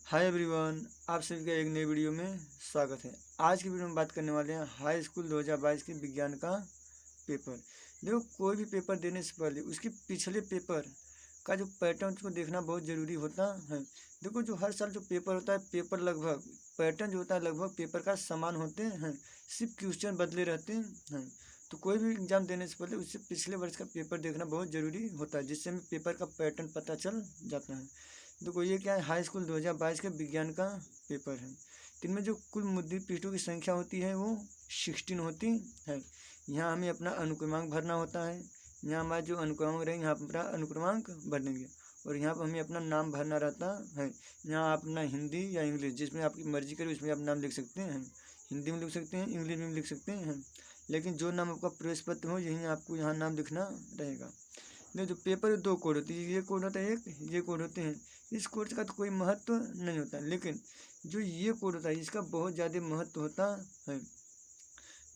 Hi everyone, आप सभी का एक नई वीडियो में स्वागत है। आज की वीडियो में बात करने वाले हैं हाई स्कूल 2022 के विज्ञान का पेपर। देखो, कोई भी पेपर देने से पहले उसके पिछले पेपर का जो पैटर्न उसको देखना बहुत ज़रूरी होता है। देखो, जो हर साल जो पेपर होता है, पेपर लगभग पैटर्न जो होता है लगभग पेपर का समान होते हैं, सिर्फ क्वेश्चन बदले रहते हैं। तो कोई भी एग्जाम देने से पहले उससे पिछले वर्ष का पेपर देखना बहुत ज़रूरी होता है, जिससे हमें पेपर का पैटर्न पता चल जाता है। देखो, ये क्या है, हाई स्कूल 2022 के विज्ञान का पेपर है। इनमें जो कुल मुद्रित पृष्ठों की संख्या होती है वो 16 होती है। यहाँ हमें अपना अनुक्रमांक भरना होता है। यहाँ हमारा जो अनुक्रमांक रहेंगे, यहाँ अपना अनुक्रमांक भर देंगे और यहाँ पर हमें अपना नाम भरना रहता है। यहाँ आप अपना हिंदी या इंग्लिश, जिसमें आपकी मर्जी करे उसमें आप नाम लिख सकते हैं। हिंदी में लिख सकते हैं, इंग्लिश में लिख सकते हैं, लेकिन जो नाम आपका प्रवेश पत्र हो यही आपको यहाँ नाम लिखना रहेगा। नहीं, जो पेपर दो कोड होती है, ये कोड होता है एक, ये कोड होते हैं। इस कोड का तो कोई महत्व नहीं होता, लेकिन जो ये कोड होता है इसका बहुत ज़्यादा महत्व होता है।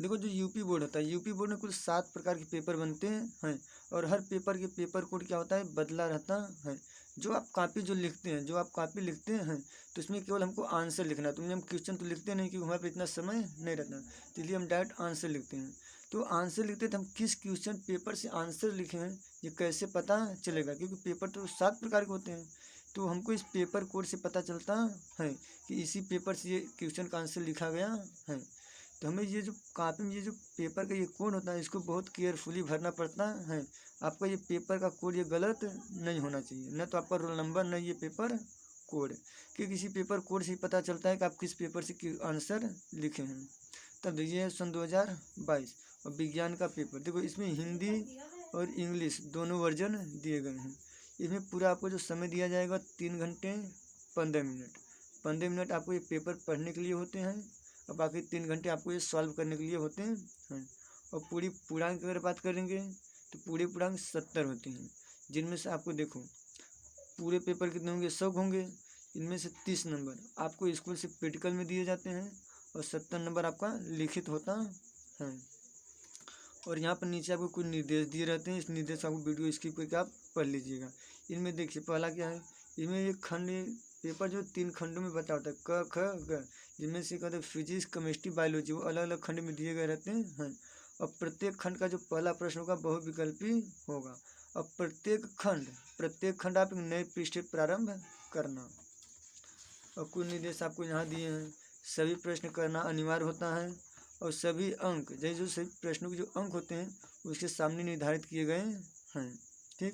देखो, जो यूपी बोर्ड होता है, यूपी बोर्ड में कुल 7 प्रकार के पेपर बनते हैं और हर पेपर के पेपर कोड क्या होता है, बदला रहता है। जो आप कॉपी लिखते हैं तो इसमें केवल हमको आंसर लिखना है। तो हम क्वेश्चन तो लिखते नहीं, क्योंकि हमारे पास इतना समय नहीं रहता, तो इसलिए हम डायरेक्ट आंसर लिखते हैं। तो आंसर लिखते तो हम किस क्वेश्चन पेपर से आंसर लिखे हैं ये कैसे पता चलेगा, क्योंकि पेपर तो 7 प्रकार के होते हैं। तो हमको इस पेपर कोड से पता चलता है कि इसी पेपर से ये क्वेश्चन का आंसर लिखा गया है। तो हमें ये जो कॉपी में ये जो पेपर का ये कोड होता है इसको बहुत केयरफुली भरना पड़ता है। आपका ये पेपर का कोड ये गलत नहीं होना चाहिए, न तो आपका रोल नंबर न ये पेपर कोड, क्योंकि किसी पेपर कोड से ही पता चलता है कि आप किस पेपर से आंसर लिखे हैं। तब ये है सन 2022 और विज्ञान का पेपर। देखो, इसमें हिंदी और इंग्लिश दोनों वर्जन दिए गए हैं। इसमें पूरा आपको जो समय दिया जाएगा 3 घंटे 15 मिनट। 15 मिनट आपको ये पेपर पढ़ने के लिए होते हैं और बाकी 3 घंटे आपको ये सॉल्व करने के लिए होते हैं। और पूरी पूर्णांक की अगर बात करेंगे तो पूरे पूर्णांक 70 होते हैं, जिनमें से आपको देखो पूरे पेपर कितने होंगे, 100 होंगे। इनमें से 30 नंबर आपको स्कूल से प्रैक्टिकल में दिए जाते हैं और 70 नंबर आपका लिखित होता है। और यहाँ पर नीचे आपको कुछ निर्देश दिए रहते हैं, इस निर्देश आपको वीडियो स्किप करके आप पढ़ लीजिएगा। इनमें देखिए पहला क्या है, इनमें एक खंड पेपर जो 3 खंडों में बता होता है, क ख ग, जिनमें से कहते हैं फिजिक्स, केमिस्ट्री, बायोलॉजी, वो अलग अलग खंड में दिए गए रहते हैं। और प्रत्येक खंड का जो पहला प्रश्न होगा बहुविकल्पी होगा और प्रत्येक खंड आप एक नए पृष्ठ प्रारंभ करना। और कुछ निर्देश आपको यहाँ दिए हैं, सभी प्रश्न करना अनिवार्य होता है और सभी अंक जैसे जो सभी प्रश्नों के जो अंक होते हैं उसके सामने निर्धारित किए गए हैं। ठीक,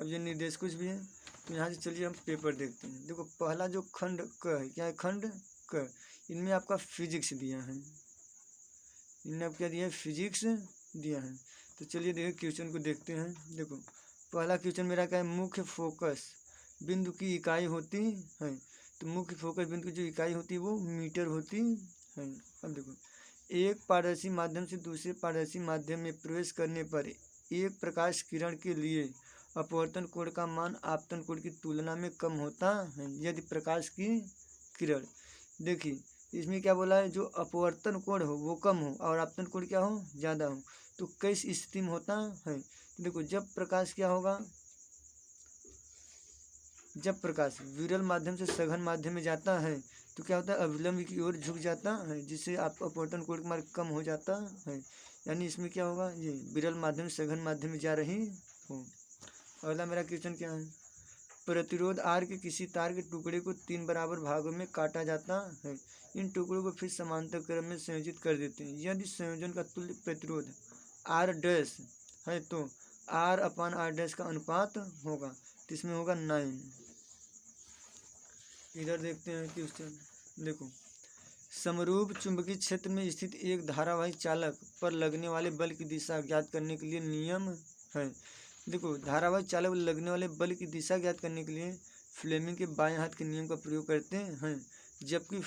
अब ये निर्देश कुछ भी है तो यहाँ से चलिए हम पेपर देखते हैं। देखो, पहला जो खंड क है, क्या है, खंड क, इनमें आपका फिजिक्स दिया है। इनमें आप क्या दिया है, फिजिक्स दिया है। तो चलिए देखिए क्वेश्चन को देखते हैं। देखो, पहला क्वेश्चन मेरा क्या है, मुख्य फोकस बिंदु की इकाई होती है। तो मुख्य फोकस बिंदु की जो इकाई होती है वो मीटर होती है। अब देखो, एक पारदर्शी माध्यम से दूसरे पारदर्शी माध्यम में प्रवेश करने पर एक प्रकाश किरण के लिए अपवर्तन कोण का मान आपतन कोण की तुलना में कम होता है यदि प्रकाश की किरण, देखिए इसमें क्या बोला है, जो अपवर्तन कोण हो वो कम हो और आपतन कोण क्या हो, ज़्यादा हो। तो किस स्थिति में होता है, तो देखो जब प्रकाश क्या होगा, जब प्रकाश विरल माध्यम से सघन माध्यम में जाता है तो क्या होता है, अभिलंब की ओर झुक जाता है, जिससे आप अपवर्तन कोण का मान कम हो जाता है। यानी इसमें क्या होगा, ये विरल माध्यम से सघन माध्यम में जा रही हो। अगला मेरा क्वेश्चन क्या है, प्रतिरोध आर के किसी तार के टुकड़े को 3 बराबर भागों में काटा जाता है। इन टुकड़ों को फिर समांतर क्रम में संयोजित कर देते हैं। यदि संयोजन का तुल्य प्रतिरोध आर डैश है तो आर अपान आर डैश का अनुपात होगा, तो इसमें होगा 9। इधर देखते हैं क्वेश्चन। देखो, समरूप चुंबकीय क्षेत्र में स्थित एक धारावाही चालक पर लगने वाले बल की दिशा ज्ञात करने के लिए नियम है। देखो, धारावाही चालक पर लगने वाले बल की दिशा ज्ञात करने के लिए फ्लेमिंग के बाएं हाथ के नियम का प्रयोग करते हैं, जबकि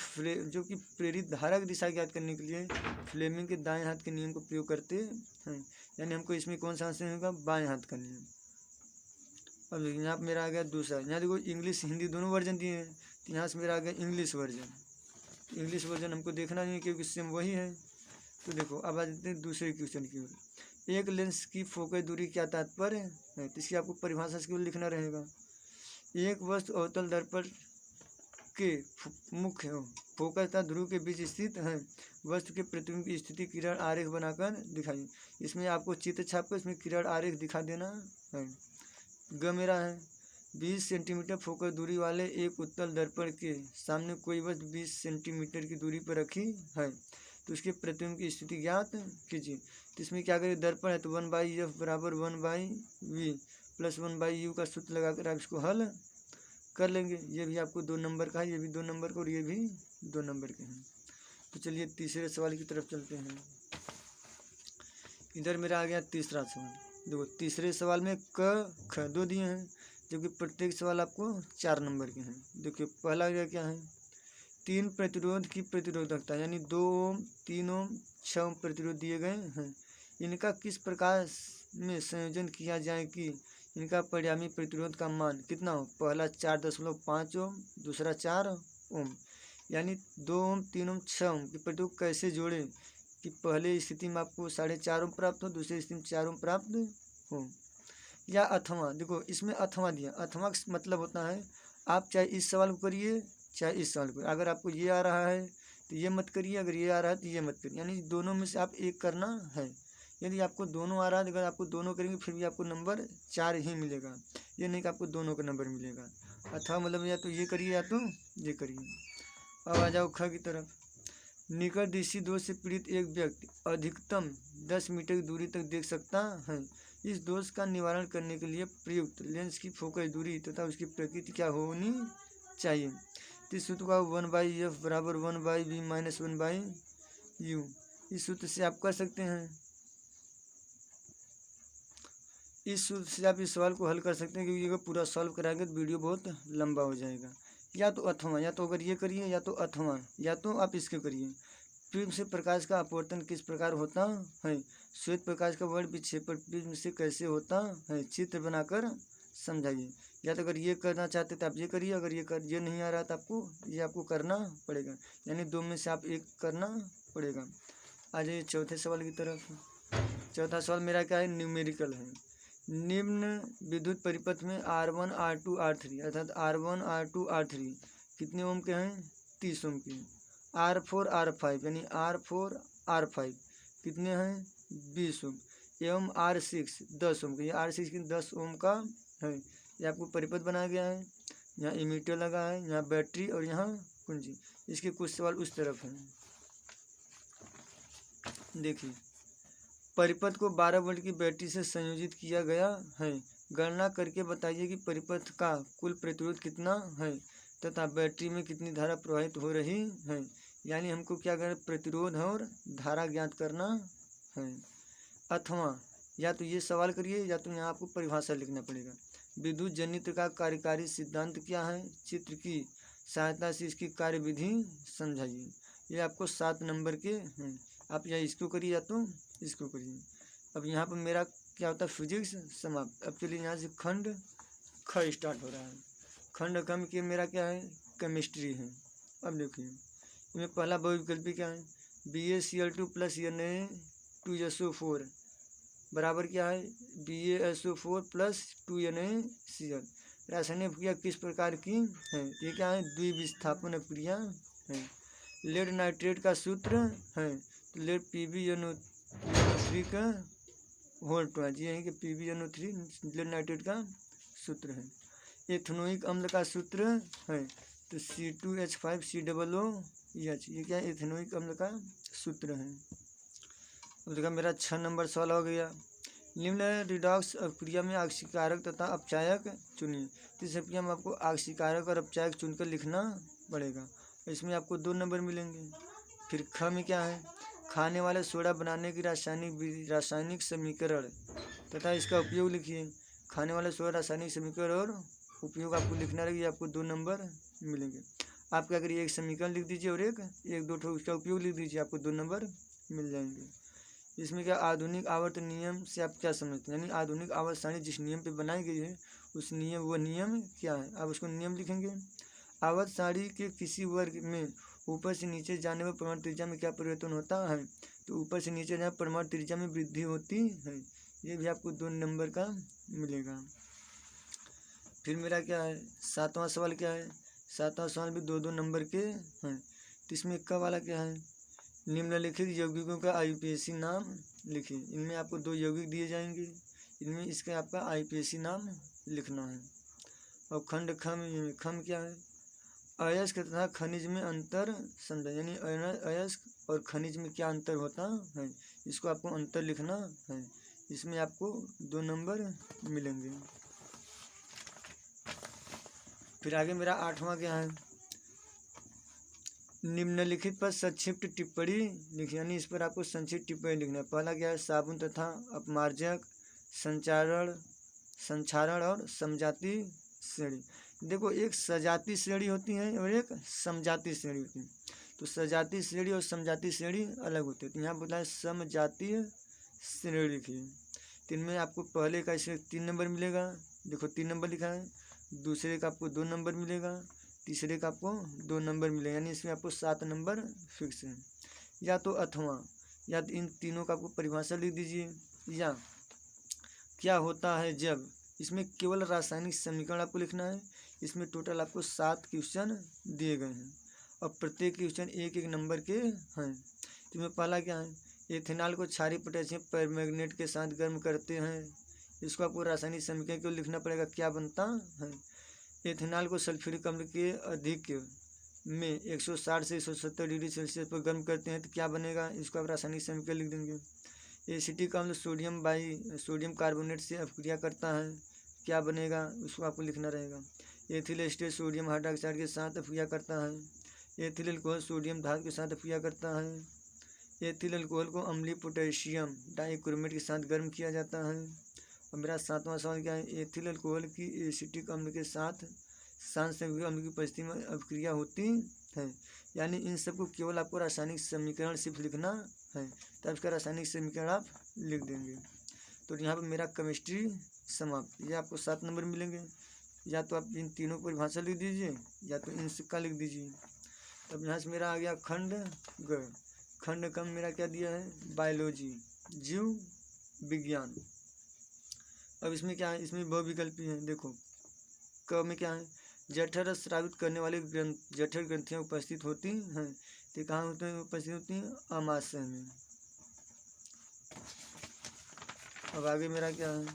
जो कि प्रेरित धारा की दिशा ज्ञात करने के लिए फ्लेमिंग के दाएं हाथ के नियम का प्रयोग करते हैं। यानी हमको इसमें कौन सा आंसर होगा, बाएं हाथ का नियम। अब यहाँ पर मेरा आ गया दूसरा, यहाँ देखो इंग्लिश हिंदी दोनों वर्जन दिए हैं, तो यहाँ से मेरा आ गया इंग्लिश वर्जन। इंग्लिश वर्जन हमको देखना नहीं है क्योंकि सेम वही है। तो देखो, अब आ जाते हैं दूसरे क्वेश्चन की ओर। एक लेंस की फोकस दूरी क्या तात्पर्य है, तो इसकी आपको परिभाषा केवल लिखना रहेगा। एक वस्तु अवतल दर्पण के मुख्य फोकस तथा ध्रुव के बीच स्थित है वस्तु के प्रतिबिंब की स्थिति किरण आरेख बनाकर दिखाइए। इसमें आपको चित्र छाप कर इसमें किरण आरेख दिखा देना है। ग मेरा है 20 सेंटीमीटर फोकस दूरी वाले एक उत्तल दर्पण के सामने कोई वस्तु 20 सेंटीमीटर की दूरी पर रखी है तो उसके प्रतिबिंब की स्थिति ज्ञात कीजिए। तो इसमें क्या करें, दर्पण है तो 1/f बराबर 1/v प्लस 1/u का सूत्र लगाकर आप इसको हल कर लेंगे। ये भी आपको 2 नंबर का है, ये भी 2 नंबर का और ये भी 2 नंबर के हैं। तो चलिए तीसरे सवाल की तरफ चलते हैं। इधर मेरा आ गया तीसरा सवाल। देखो तीसरे सवाल में क ख 2 दिए हैं जबकि प्रत्येक सवाल आपको 4 नंबर के हैं। देखिए पहला क्या है, 3 प्रतिरोध की प्रतिरोधकता यानी 2 ओम 3 ओम 6 ओम प्रतिरोध दिए गए हैं। इनका किस प्रकार में संयोजन किया जाए कि इनका परिणामी प्रतिरोध का मान कितना हो। पहला 4.5 ओम, दूसरा 4 ओम। यानी 2 ओम 3 ओम 6 ओम की प्रतिरोध कैसे जोड़े कि पहले स्थिति में आपको 4.5 ओम प्राप्त हो, दूसरी स्थिति में 4 ओम प्राप्त हो। या अथवा, देखो इसमें अथवा दिया। अथवा का मतलब होता है आप चाहे इस सवाल को करिए चाहे इस सवाल को। अगर आपको ये आ रहा है तो ये मत करिए, अगर ये आ रहा है तो ये मत करिए। यानी दोनों में से आप एक करना है। यदि आपको दोनों आ रहा है, अगर आपको दोनों करेंगे फिर भी आपको नंबर 4 ही मिलेगा। ये नहीं कि आपको दोनों का नंबर मिलेगा। अथवा मतलब या तो ये करिए या तो ये करिए। अब आ जाओ ख की तरफ। निकट दृष्टि दोष से पीड़ित एक व्यक्ति अधिकतम 10 मीटर की दूरी तक देख सकता है। इस दोष का निवारण करने के लिए प्रयुक्त लेंस की फोकस दूरी तथा उसकी प्रकृति क्या होनी चाहिए। तो इस सूत्र का 1/f बराबर 1/v माइनस 1/u। इस सूत्र से आप कर सकते हैं। इस सूत्र से आप इस सवाल को हल कर सकते हैं क्योंकि अगर पूरा सॉल्व कराएंगे तो वीडियो बहुत लंबा हो जाएगा। या तो अथवा, या तो अगर ये करिए या तो अथवा, या तो आप इसके करिए। प्रिज्म से प्रकाश का अपवर्तन किस प्रकार होता है। श्वेत प्रकाश का वर्ण विक्षेपण प्रिज्म से कैसे होता है, चित्र बनाकर समझाइए। या तो अगर ये करना चाहते तो आप ये करिए, अगर ये नहीं आ रहा तो आपको करना पड़ेगा। यानी 2 में से आप एक करना पड़ेगा। आ जाइए चौथे सवाल की तरफ। चौथा सवाल मेरा क्या है, न्यूमेरिकल है। निम्न विद्युत परिपथ में R1 R2 R3 अर्थात R1 R2 R3 कितने ओम के हैं, 30 ओम के। R4 R5 यानी R4 R5 कितने हैं, 20 ओम। एवं R6 10 ओम के। ये R6 की 10 ओम का है। ये आपको परिपथ बनाया गया है। यहाँ इमीटर लगा है, यहाँ बैटरी और यहाँ कुंजी। इसके कुछ सवाल उस तरफ हैं। देखिए परिपथ को 12 वोल्ट की बैटरी से संयोजित किया गया है। गणना करके बताइए कि परिपथ का कुल प्रतिरोध कितना है तथा बैटरी में कितनी धारा प्रवाहित हो रही है। यानी हमको क्या करना, प्रतिरोध और धारा ज्ञात करना है। अथवा या तो ये सवाल करिए या तो यहाँ आपको परिभाषा लिखना पड़ेगा। विद्युत जनित्र का कार्यकारी सिद्धांत क्या है, चित्र की सहायता से इसकी कार्यविधि समझाइए। ये आपको 7 नंबर के हैं। आप या इसको करिए या तो इसको करिए। अब यहाँ पर मेरा क्या होता है, फिजिक्स समाप्त। अब चलिए यहाँ से खंड ख स्टार्ट हो रहा है। खंड ख में मेरा क्या है, केमिस्ट्री है। अब देखिए इसमें पहला बहुविकल्पी क्या है, BaCl2 प्लस Na2SO4 बराबर क्या है, BaSO4 प्लस 2NaCl। रासायनिक क्रिया किस प्रकार की है, ये क्या है, द्विविस्थापन क्रिया है। लेड नाइट्रेट का सूत्र है तो लेड PbNO3 का होल 2 ये है कि PbNO3 लेड नाइट्रेट का सूत्र है। एथेनोइक अम्ल का सूत्र है तो C2H5COOH। ये क्या है, एथेनोइक अम्ल का सूत्र है। अब देखा मेरा 6 नंबर सवाल हो गया। निम्न रिडॉक्स अपक्रिया में आक्सीकारक तथा अपचायक चुनिए। तो इस अपक्रिया में आपको आक्सीकारक और अपचायक चुनकर लिखना पड़ेगा। इसमें आपको 2 नंबर मिलेंगे। फिर ख में क्या है, खाने वाले सोडा बनाने की रासायनिक समीकरण तथा इसका उपयोग लिखिए। खाने वाले सोडा रासायनिक समीकरण और उपयोग आपको लिखना रहेगा। आपको 2 नंबर मिलेंगे। आप क्या करिए, एक समीकरण लिख दीजिए और एक दो उसका उपयोग लिख दीजिए, आपको 2 नंबर मिल जाएंगे। इसमें क्या, आधुनिक आवर्त नियम से आप क्या समझते हैं, यानी आधुनिक आवर्त सारणी जिस नियम पे बनाई गई है उस नियम, वह नियम क्या है, आप उसको नियम लिखेंगे। आवर्त सारणी के किसी वर्ग में ऊपर से नीचे जाने पर परमाणु त्रिज्या में क्या परिवर्तन होता है, तो ऊपर से नीचे जाने पर परमाणु त्रिज्या में वृद्धि होती है। ये भी आपको 2 नंबर का मिलेगा। फिर मेरा क्या है, 7वां सवाल क्या है, 7वां सवाल भी 2-2 नंबर के हैं। तो इसमें का वाला क्या है, निम्नलिखित यौगिकों का IUPAC नाम लिखिए। इनमें आपको 2 यौगिक दिए जाएंगे, इनमें इसका आपका IUPAC नाम लिखना है। और खंड खम क्या है, अयस्क तथा खनिज में अंतर समझा, यानी अयस्क और खनिज में क्या अंतर होता है, इसको आपको अंतर लिखना है। इसमें आपको 2 नंबर मिलेंगे। फिर आगे मेरा 8वां क्या है, निम्नलिखित पर संक्षिप्त टिप्पणी लिखिए, यानी इस पर आपको संक्षिप्त टिप्पणी लिखना है। पहला क्या है, साबुन तथा अपमार्जक, संक्षारण और समजाति श्रेणी। देखो, एक सजाती श्रेणी होती है और एक समजाति श्रेणी होती है। तो सजाती श्रेणी और समजाति श्रेणी अलग होती है। तो यहाँ बोला है समजातीय श्रेणी लिखिए। तो इनमें आपको पहले का इसमें 3 नंबर मिलेगा, देखो 3 नंबर लिखा है। दूसरे का आपको 2 नंबर मिलेगा, तीसरे का आपको 2 नंबर मिलेगा, यानी इसमें आपको 7 नंबर फिक्स है। या तो अथवा, या तो इन तीनों का आपको परिभाषा लिख दीजिए, या क्या होता है जब, इसमें केवल रासायनिक समीकरण आपको लिखना है। इसमें टोटल आपको 7 क्वेश्चन दिए गए हैं और प्रत्येक क्वेश्चन 1-1 नंबर के हैं। इसमें पहला क्या है, एथेनॉल को क्षारीय पोटेशियम परमैंगनेट के साथ गर्म करते हैं, इसको आपको रासायनिक समीकरण को लिखना पड़ेगा, क्या बनता है। एथेनॉल को सल्फ्यूरिक अम्ल के अधिक में 160 से 170 डिग्री सेल्सियस पर गर्म करते हैं, तो क्या बनेगा, इसको आप रासायनिक समीकरण लिख देंगे। एसिटिक अम्ल सोडियम कार्बोनेट से अपक्रिया करता है, क्या बनेगा, उसको आपको लिखना रहेगा। एथिल एस्टेट सोडियम हाइड्रोक्साइड के साथ अपक्रिया करता है। एथिल अल्कोहल सोडियम धातु के साथ अपक्रिया करता है। एथिल अल्कोहल को अम्लीय पोटेशियम डाइक्रोमेट के साथ गर्म किया जाता है। और मेरा 7वां सवाल क्या है, एथिल अल्कोहल की एसिटिक अम्ल के साथ सांसंयोगिक अम्ल की उपस्थिति में अपक्रिया होती है। यानी इन सबको केवल आपको रासायनिक समीकरण सिर्फ लिखना है, तब इसका रासायनिक समीकरण आप लिख देंगे। तो यहाँ पर मेरा केमिस्ट्री समाप्त। ये आपको 7 नंबर मिलेंगे, या तो आप इन तीनों को परिभाषा लिख दीजिए, या तो इन सिक्का लिख दीजिए। तब यहाँ से मेरा आ गया खंड ग। खंड क मेरा क्या दिया है, बायोलॉजी, जीव विज्ञान। अब इसमें क्या है, इसमें बहुविकल्पी है। देखो क में क्या है, जठर स्रावित करने वाले जठर ग्रंथियाँ उपस्थित होती हैं, तो कहाँ होते हैं, उपस्थित होती हैं, आमाशय में। अब आगे मेरा क्या है,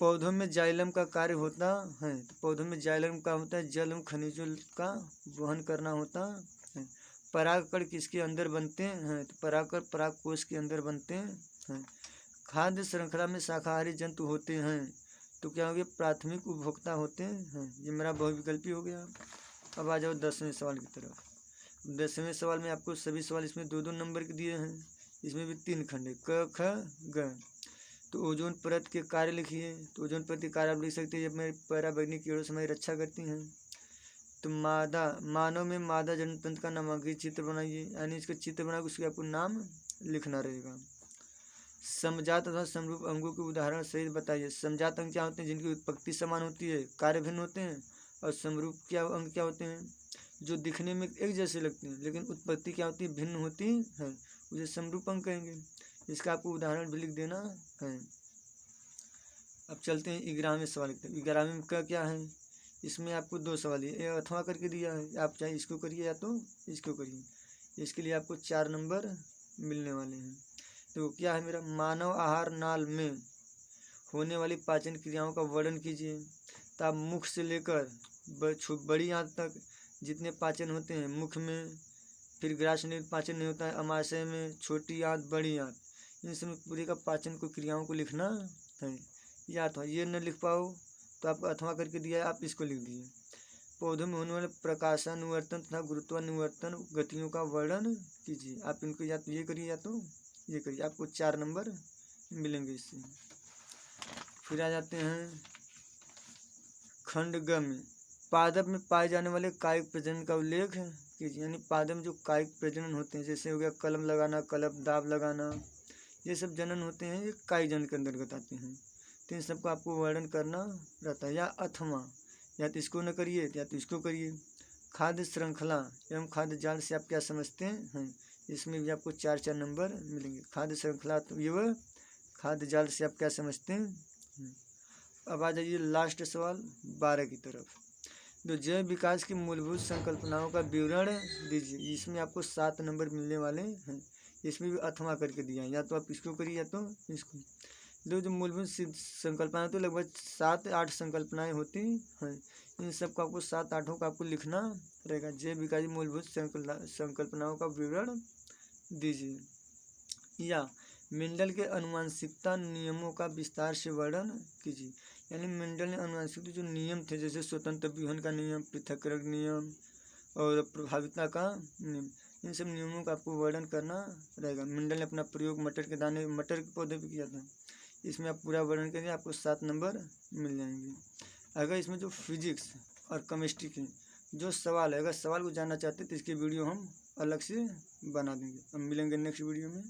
पौधों में जाइलम का कार्य होता है। तो पौधों में जाइलम का होता है, जल एवं खनिजों का वहन करना होता है। परागकण किसके अंदर बनते हैं, तो परागकण परागकोश के अंदर बनते हैं। खाद्य श्रृंखला में शाकाहारी जंतु होते हैं, तो क्या हो गया, प्राथमिक उपभोक्ता होते हैं। ये मेरा बहुविकल्पी हो गया। अब आ जाओ 10वें सवाल की तरफ। 10वें सवाल में आपको सभी सवाल इसमें 2-2 नंबर के दिए हैं। इसमें भी 3 खंड है, क ख ग। तो ओजोन परत के कार्य लिखिए। तो ओजोन परत के कार्य आप लिख सकते हैं, अपने पराबैंगनी किरणों से हमारी रक्षा करती हैं। तो मानव में मादा जनन तंत्र का नामांकित चित्र बनाइए, यानी इसका चित्र बना उसके आपको नाम लिखना रहेगा। समजात तथा समरूप अंगों के उदाहरण सहित बताइए। समजात अंग क्या होते हैं, जिनकी उत्पत्ति समान होती है, कार्य भिन्न होते हैं। और समरूप अंग क्या होते हैं, जो दिखने में एक जैसे लगते हैं लेकिन उत्पत्ति क्या होती है, भिन्न होती है, उसे समरूप अंग कहेंगे। इसका आपको उदाहरण भी लिख देना है। अब चलते हैं 11वें सवाल की तरफ। 11वें का क्या है, इसमें आपको 2 सवाल ये अथवा करके दिया है, आप चाहे इसको करिए या तो इसको करिए। इसके लिए आपको 4 नंबर मिलने वाले हैं। तो क्या है मेरा, मानव आहार नाल में होने वाली पाचन क्रियाओं का वर्णन कीजिए। तो आप मुख से लेकर बड़ी आंत तक जितने पाचन होते हैं, मुख में, फिर ग्रास में पाचन नहीं होता है, अमाशय में, छोटी आंत, बड़ी आंत, इन सब पूरे का पाचन को क्रियाओं को लिखना है। या अथवा ये न लिख पाओ तो आपको अथवा करके दिया है, आप इसको लिख दीजिए। पौधों में होने वाले प्रकाशानुवर्तन तथा गुरुत्वानुवर्तन गतियों का वर्णन कीजिए। आप इनको या तो ये करिए या तो ये करिए, आपको 4 नंबर मिलेंगे इससे। फिर आ जाते हैं खंड ग में, पादप में पाए जाने वाले कायिक प्रजनन का उल्लेख कीजिए। यानी पादप में जो कायिक प्रजनन होते हैं, जैसे हो गया कलम लगाना, कलप दाब लगाना, ये सब जनन होते हैं, ये कायिक जनन के अंतर्गत आते हैं। तो इन सबको आपको वर्णन करना रहता है। या अथवा, या तो इसको न करिए या तो इसको करिए। खाद्य श्रृंखला एवं खाद्य जाल से आप क्या समझते हैं, इसमें भी आपको 4-4 नंबर मिलेंगे। खाद्य श्रृंखला तो ये वह, खाद्य जाल से आप क्या समझते हैं। अब आ जाइए लास्ट सवाल 12 की तरफ। जो जैव विकास की मूलभूत संकल्पनाओं का विवरण दीजिए। इसमें आपको 7 नंबर मिलने वाले हैं। इसमें भी अथवा करके दिया है, या तो आप इसको करिए या तो इसको। जो मूलभूत संकल्पनाएं तो लगभग 7-8 संकल्पनाएं होती हैं। इन सबको आपको 7-8 का आपको लिखना रहेगा। जैव विकास की मूलभूत संकल्पनाओं का विवरण दीजिए। या मेंडल के अनुवांशिकता नियमों का विस्तार से वर्णन कीजिए। यानी मेंडल ने अनुवांशिकता जो नियम थे, जैसे स्वतंत्र विहन का नियम, पृथक्करण नियम और प्रभाविता का नियम, इन सब नियमों का आपको वर्णन करना रहेगा। मेंडल ने अपना प्रयोग मटर के दाने, मटर के पौधे पर किया था। इसमें आप पूरा वर्णन करेंगे, आपको 7 नंबर मिल जाएंगे। अगर इसमें जो फिजिक्स और केमिस्ट्री के जो सवाल है, अगर सवाल को जानना चाहते हैं तो इसकी वीडियो हम अलग से बना देंगे। अब मिलेंगे नेक्स्ट वीडियो में।